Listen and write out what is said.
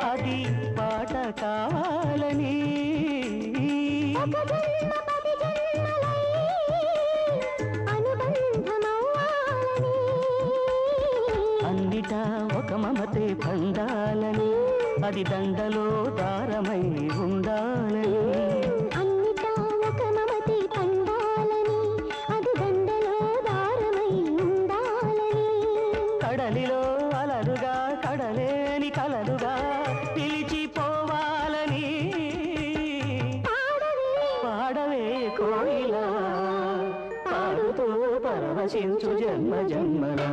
అది పాట కావాలని అన్నిటా ఒక మమతే పండాలని అది దండలో దారమై ఉండాలని అన్నిటా ఒక మమతే పండాలని అది దండలో దారమై ఉండాలని కడలిలో అలలుగా కడలేని కలలుగా పిలిచిపోవాలని పాడవే కోయిలా పాడుతూ పరవశించు జన్మ జన్మలా